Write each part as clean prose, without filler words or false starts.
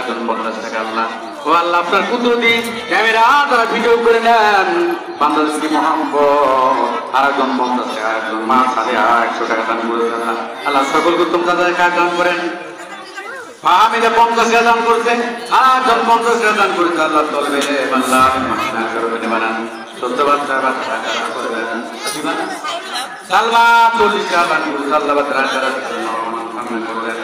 আরেকজন 50 টাকা আল্লাহ ও আল্লাহ আপনার কুদরতি ক্যামেরা দ্বারা ভিডিও করে নেন বাংলাদেশ মোহাম্মদ আরেকজন 50 টাকা আরেকজন মা 150 টাকা দান করে দেন আল্লাহ সকলকে উত্তম কাজে দান করেন ফাহামিদা 50 টাকা দান করছেন আরেকজন 50 টাকা দান করেছে আল্লাহ তলবে আল্লাহ মাসনা করবে বানান সত্যবাদ দান করবেন সালমা 40 টাকা দান করুন আল্লাহ বাদ করবেন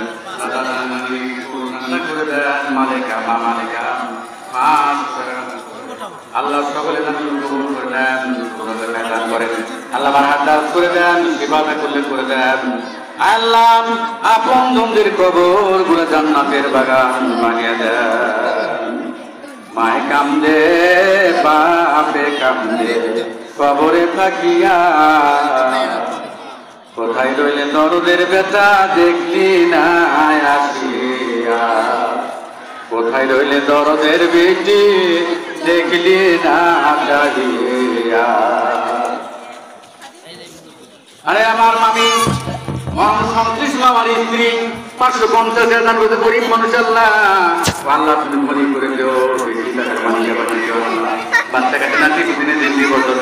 মালিকা মালিকা আল্লাহ সকলে দান করেন আল্লাহ হাত করে দেন কিভাবে করলে করে দেন আল্লাহ আপন জনদের কবর গুলো জান্নাতের বাগান বানিয়ে দেন মায়ে কামদে বাপে কামদে কবরে থাকিয়া কোথায় রইলে দরদের বেটা দেখলি না আসিয়া কোথায় রইলে দরদের বেটি দেখলি না চাহিয়া আরে আমার মামি আমার স্ত্রী 550 দান করতে গরিব মানুষ আল্লাহ আল্লাহ তুমি মনে করে দিও বাচ্চা কাছে না দিনে দিন বছর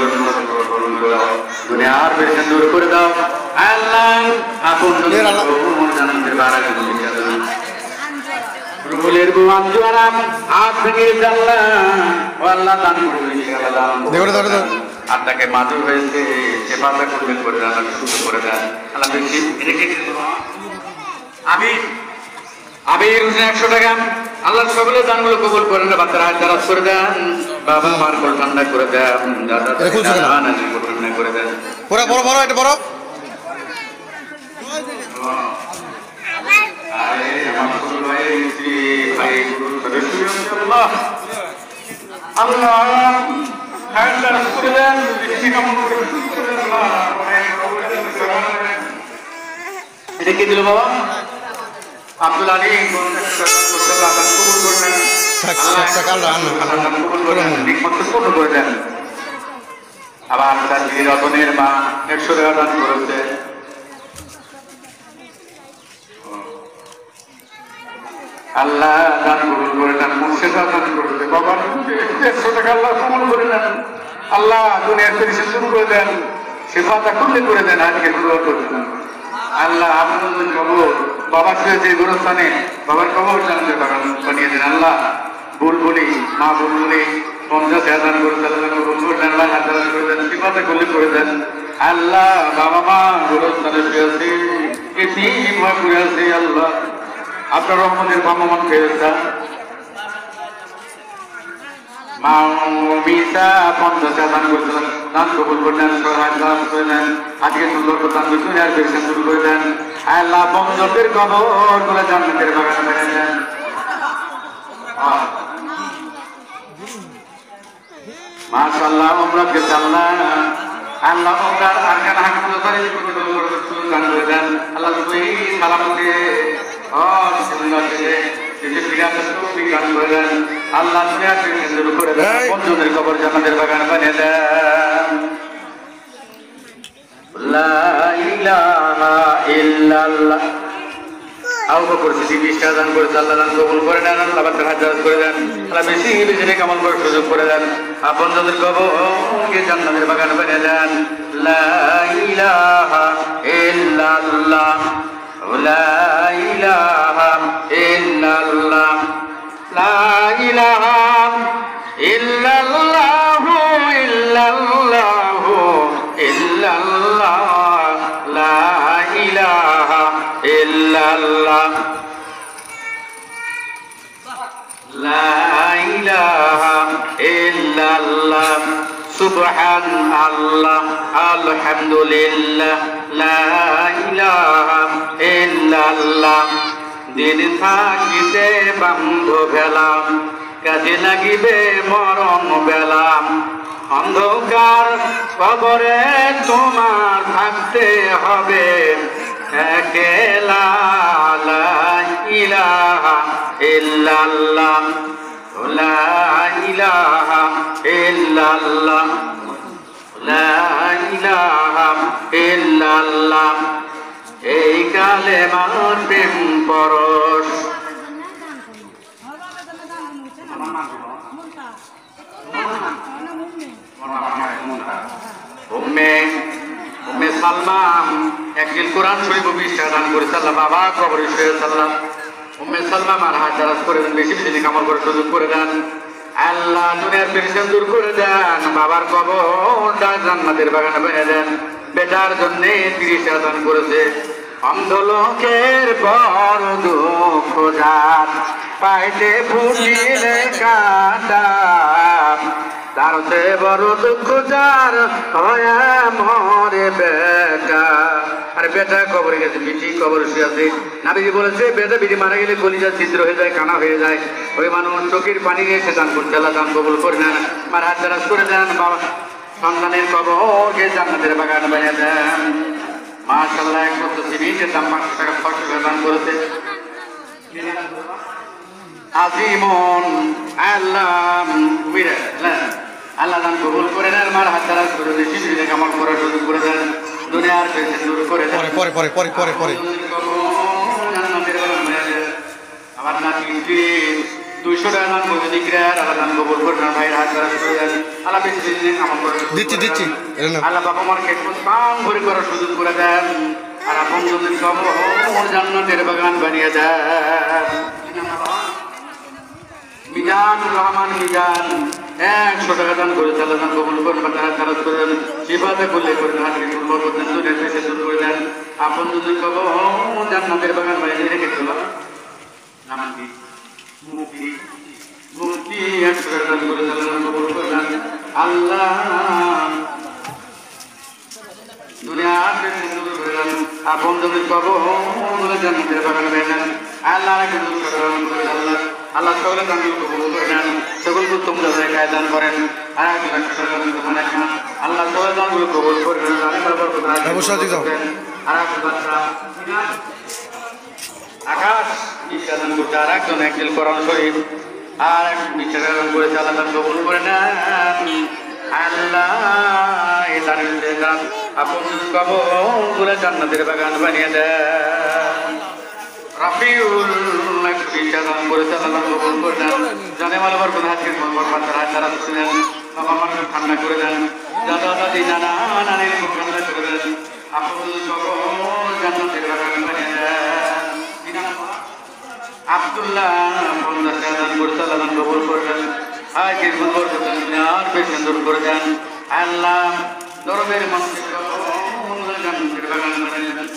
দুনিয়ার বেশি দূর করে দাও আল্লাহ আপন জান্নাতের বারাকাত রুহুলের বুয়ান জোয়ারাম হাত ভেঙে আল্লাহ ও আল্লাহ দান করুন আত্মাকে মাদুর হয়েছে সেবাটা করবেন করে দেন আল্লাহ সুস্থ করে দেন আল্লাহ আবির হোসেন 100 টাকা আল্লাহ সকলের দানগুলো কবুল করেন বাচ্চারা হাত দারাজ করে দেন বাবা মার কোল ঠান্ডা করে দেন দাদা ঠান্ডা করে দেন বড় বড় বড় এটা বড় আল্লাহ এটা কে দিল বাবা আব্দুল আলী আবার তার রতনের মা 100 টাকা দান করেছে আল্লাহ দান কবুল করে নেন মুর্শিদা দান করতে বাবা 100 টাকা আল্লাহ কবুল করে নেন আল্লাহ দুনিয়ার পরিচয় শুরু করে দেন সেবাটা খুলে করে দেন আজকে দোয়া করতেন আল্লাহ আপনাদের কবর বাবার সাথে যে গোরস্থানে বাবার কবর জানতে পারেন বানিয়ে দেন আল্লাহ বুলবুলি মা বুলবুলি 50 দান করে দেন কবুল করে আল্লাহ হাত দান করে দেন সেবাটা খুলে করে দেন আল্লাহ বাবা মা গোরস্থানে শুয়ে আছে এতিম হয়ে পড়ে আছে আল্লাহ আপনার রহমতের ভ্রাম্যমান ফেরেশতা মাউমিতা 50 দান করতেন দান কবুল করলেন সহায় দান করলেন আজকে সুন্দর দান করতেন আর বেশি শুরু করে দেন আল্লাহ বন্ধুদের কবর করে জান্নাতের বাগান বানিয়ে দেন মাশাআল্লাহ উমরা কে আল্লাহ আল্লাহ ওমরার আরকান হাকিম তারিখ করে দান করে দেন আল্লাহ তুমি সালাম দিয়ে আল্লাহ বন্ধুদের কবর জান্নাতের বাগান বানিয়ে দেন লা ইলাহা ইল্লাল্লাহ আও বকর সিদ্দিক 20 দান করেছে আল্লাহ দান কবুল করে নেন আল্লাহ বাচ্চার হাজার করে দেন আল্লাহ বেশি বেশি নেক আমল করার সুযোগ করে দেন বন্ধুদের কবরকে জান্নাতের বাগান বানিয়ে দেন লা ইলাহা ইল্লাল্লাহ লা ইলাহা ইল্লাল্লাহ লা ইলাহা ইল্লাল্লাহ ইল্লাল্লাহ ইল্লাল্লাহ লা ইলাহা ইল্লাল্লাহ লা ইলাহা ইল্লাল্লাহ সুবহান আল্লাহ আলহামদুলিল্লাহ লা ইলাহা ইল্লাল্লাহ দিন থাকিতে বান্ধব ভেলা কাজে লাগিবে মরণ বেলা অন্ধকার কবরে তোমার থাকতে হবে একলা লা ইলাহা ইল্লাল্লাহ লা ইলাহা ইল্লাল্লাহ লা ইলাহা ইল্লাল্লাহ এই কালেমার প্রেম পরশ উম্মে সালমা একদিন কোরআন শরীফ বিশটা দান করেছে আল্লাহ বাবা কবরে শুয়ে সাল্লাম উম্মে সালমা আমার হাত দারাজ করে দেন বেশি বেশি কামাল করে সুযোগ করে দেন আল্লাহ দুনিয়ার পেরেশান দূর করে দেন বাবার কবরটা জান্নাতের বাগানে বানিয়ে দেন বেটার জন্য 30 দান করেছে অন্ধ লোকের বড় দুঃখ যার পাইতে ফুটিলে কাটা তার সে বড় দুঃখ যার হয়া মরে বেটা আরে বেটা কবরে গেছে বিটি কবর শুয়ে আছে নাবিজি বলেছে বেটা বিটি মারা গেলে কলিজা ছিদ্র হয়ে যায় কানা হয়ে যায় ওই মানুষ চোখের পানি নিয়ে সে দান করতে আল্লাহ দান কবুল করে নেন আমার হাত দারাজ করে দেন বাবা সন্তানের কবরকে জান্নাতের বাগান বানিয়ে দেন মাশাআল্লাহ এক বছর সিমেন্টের দাম 500 টাকা 600 টাকা দান করেছে আজিমন আল্লাহ আল্লাহ দান কবুল করে নেন আমার হাত দারাজ করে দেন শিশুদের কামাল করার সুযোগ করে দেন দুনিয়ার পেরেশানি দূর করে দেন পরে আমার নাতি 200 টাকা দান করে দিকরার আল্লাহ দান কবুল করে নেন ভাইয়ের হাত দারাজ করে দেন আল্লাহ বেশি বেশি কামাল করে দিচ্ছি আল্লাহ বাবা আমার খেদমত কাম করে করার সুযোগ করে দেন আর আপন যদি কবর জান্নাতের বাগান বানিয়ে দেন মিজানুর রহমান মিজান 100 টাকা দান করে আল্লাহ দান কবুল করুন তারা খরচ করেন সিফাতে করলে করে হাজির করবো পর্যন্ত রেখে শুরু করে দেন আপন যদি কবর জান্নাতের বাগান বানিয়ে রেখেছিল নাম কি মুক্তি মুক্তি 100 টাকা দান করে আল্লাহ দান কবুল করলেন আল্লাহ দুনিয়ার পেরেশানি দূর করে দেন আপন যদি কবর জান্নাতের বাগান বানিয়ে দেন আল্লাহ আল্লাহ সকলের দান কবুল করে নেন সকলকে তোমরা জায়গায় দান করেন আল্লাহ সকলের দানগুলো কবুল করে নেন আকাশ ইচ্ছা দান করছে আর একজন কোরআন শরীফ আর এক ইচ্ছা দান করেছে আল্লাহ দান কবুল করে নেন আল্লাহ এই দানের দান আপন কবর জান্নাতের বাগান বানিয়ে দেন রাফিউল ইচ্ছা দান করেছে আল্লাহ কবুল করে নেন জানে মালবার কোন হাতের মনবার পাতার হাত দ্বারা শুনেন বাবা আমার ঠান্ডা করে দেন দাদা দাদি নানা নানির মুখ ঠান্ডা করে দেন আপন কবর জান্নাতের বাগান বানিয়ে দেন আব্দুল্লাহ 50 টাকা দান করেছে আল্লাহ দান কবুল করে দেন আজকে গুলবর দুনিয়ার পেরেশানি দূর করে দেন আল্লাহ দরবের মানুষের কবর জান্নাতের বাগান বানিয়ে দেন